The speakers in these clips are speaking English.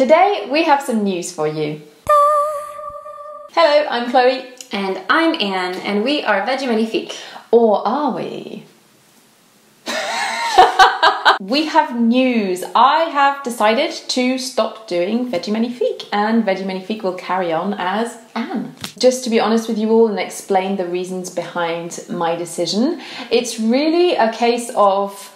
Today we have some news for you. Hello, I'm Chloe. And I'm Anne, and we are Veggie Magnifique. Or are we? We have news. I have decided to stop doing Veggie Magnifique, and Veggie Magnifique will carry on as Anne. Just to be honest with you all and explain the reasons behind my decision, it's really a case of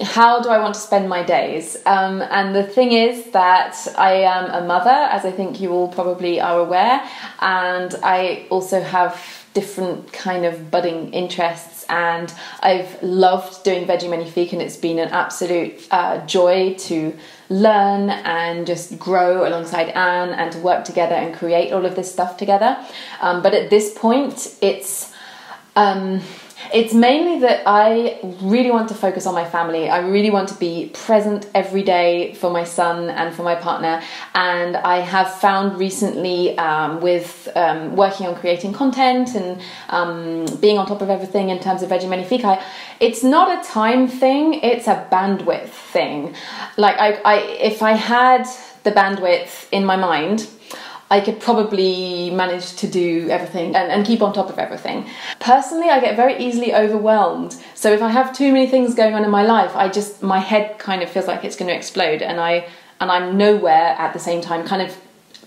how do I want to spend my days? And the thing is that I am a mother, as I think you all probably are aware, and I also have different kind of budding interests, and I've loved doing Veggie Magnifique, and it's been an absolute joy to learn and just grow alongside Anne and to work together and create all of this stuff together. But at this point, it's mainly that I really want to focus on my family. I really want to be present every day for my son and for my partner. And I have found recently with working on creating content and being on top of everything in terms of Veggie Magnifique, it's not a time thing, it's a bandwidth thing. Like if I had the bandwidth in my mind, I could probably manage to do everything and keep on top of everything. Personally, I get very easily overwhelmed. So if I have too many things going on in my life, my head kind of feels like it's going to explode, and I'm nowhere at the same time, kind of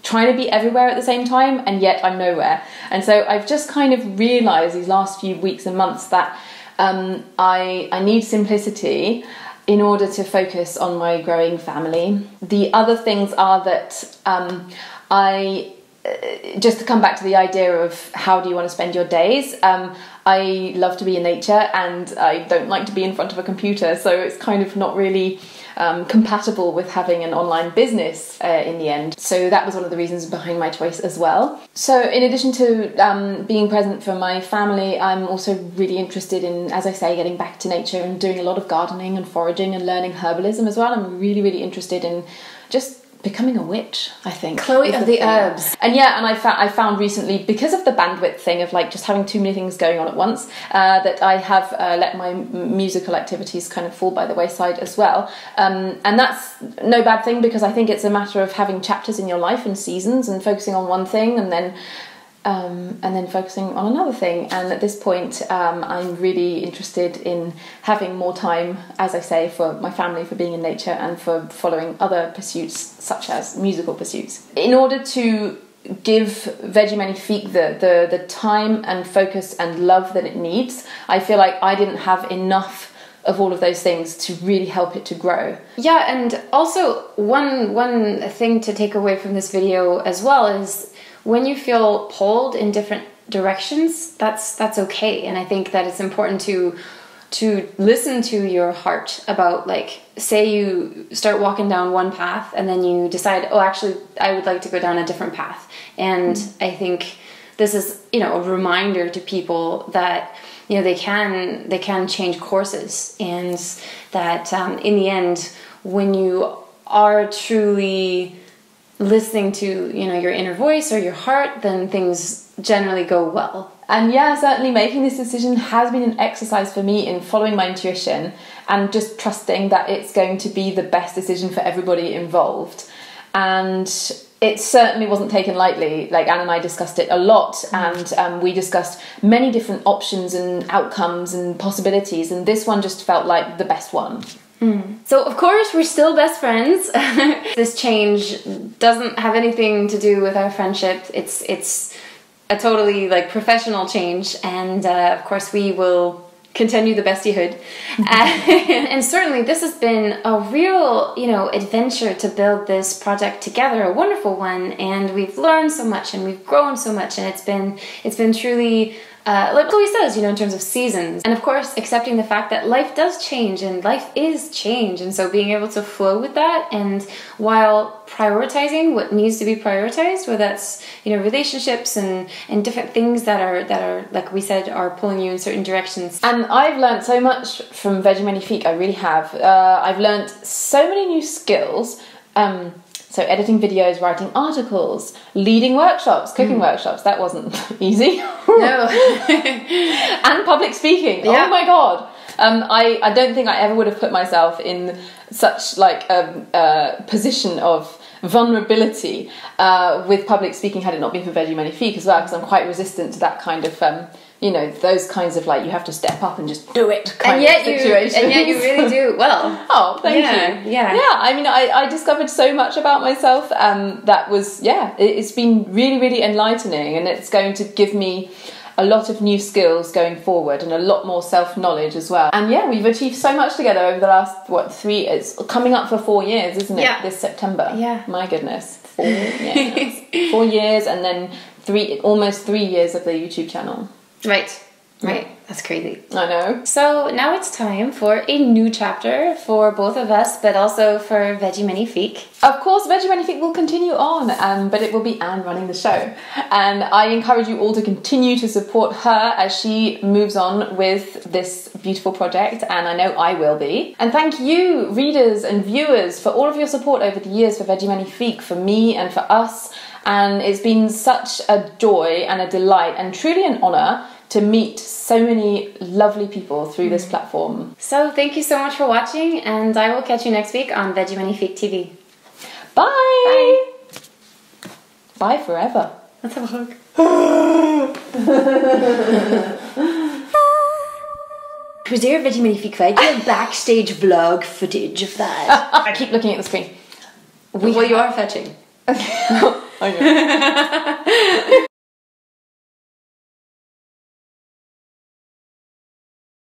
trying to be everywhere at the same time, and yet I'm nowhere. And so I've just kind of realised these last few weeks and months that I need simplicity in order to focus on my growing family. The other things are that just to come back to the idea of how do you want to spend your days, I love to be in nature and I don't like to be in front of a computer, so it's kind of not really compatible with having an online business in the end. So that was one of the reasons behind my choice as well. So in addition to being present for my family, I'm also really interested in, as I say, getting back to nature and doing a lot of gardening and foraging and learning herbalism as well. I'm really, really interested in just becoming a witch, I think. Chloe of the herbs. And yeah, and I found recently, because of the bandwidth thing of like just having too many things going on at once, that I have let my musical activities kind of fall by the wayside as well. And that's no bad thing, because I think it's a matter of having chapters in your life and seasons and focusing on one thing and then focusing on another thing. And at this point, I'm really interested in having more time, as I say, for my family, for being in nature, and for following other pursuits, such as musical pursuits. In order to give Veggie Magnifique the time and focus and love that it needs, I feel like I didn't have enough of all of those things to really help it to grow. Yeah, and also one thing to take away from this video as well is when you feel pulled in different directions, that's okay. And I think that it's important to listen to your heart about, like, say you start walking down one path and then you decide, oh, actually, I would like to go down a different path. And I think this is, a reminder to people that, they can change courses, and that in the end, when you are truly listening to your inner voice or your heart, then things generally go well. And yeah, certainly making this decision has been an exercise for me in following my intuition and just trusting that it's going to be the best decision for everybody involved. And it certainly wasn't taken lightly. Like, Anne and I discussed it a lot, and we discussed many different options and outcomes and possibilities, and this one just felt like the best one. So of course we're still best friends. This change doesn't have anything to do with our friendship. It's a totally professional change, and of course we will continue the bestiehood. And certainly this has been a real adventure to build this project together, a wonderful one, and we've learned so much and we've grown so much, and it's been truly like Chloe says, in terms of seasons. And of course, accepting the fact that life does change and life is change. And so being able to flow with that, and while prioritizing what needs to be prioritized, whether that's, relationships and different things that are, like we said, are pulling you in certain directions. And I've learned so much from Veggie Magnifique, I really have. I've learned so many new skills. So editing videos, writing articles, leading workshops, cooking workshops. That wasn't easy. No. And public speaking. Yeah. Oh my God. I don't think I ever would have put myself in such like a position of vulnerability with public speaking had it not been for Veggie Magnifique as well, because I'm quite resistant to that kind of you know, those kinds of like you have to step up and just do it kind of situations. And yet you really do well. Oh, thank you. Yeah. I mean, I discovered so much about myself. That was it's been really, really enlightening, and it's going to give me a lot of new skills going forward and a lot more self-knowledge as well. And yeah, we've achieved so much together over the last 3 years, coming up for 4 years, isn't it? This September. Yeah. My goodness. 4 years. 4 years, and then almost 3 years of the YouTube channel. Right. That's crazy. I know. So now it's time for a new chapter for both of us, but also for Veggie Magnifique. Of course, Veggie Magnifique will continue on, but it will be Anne running the show. And I encourage you all to continue to support her as she moves on with this beautiful project, and I know I will be. And thank you, readers and viewers, for all of your support over the years for Veggie Magnifique, for me and for us. And it's been such a joy and a delight and truly an honour to meet so many lovely people through this platform. So thank you so much for watching, and I will catch you next week on Veggie Magnifique TV. Bye! Bye forever. Let's have a hug. Was there a Veggie Magnifique fight? A backstage vlog footage of that? I keep looking at the screen. Well, you are fetching. I know.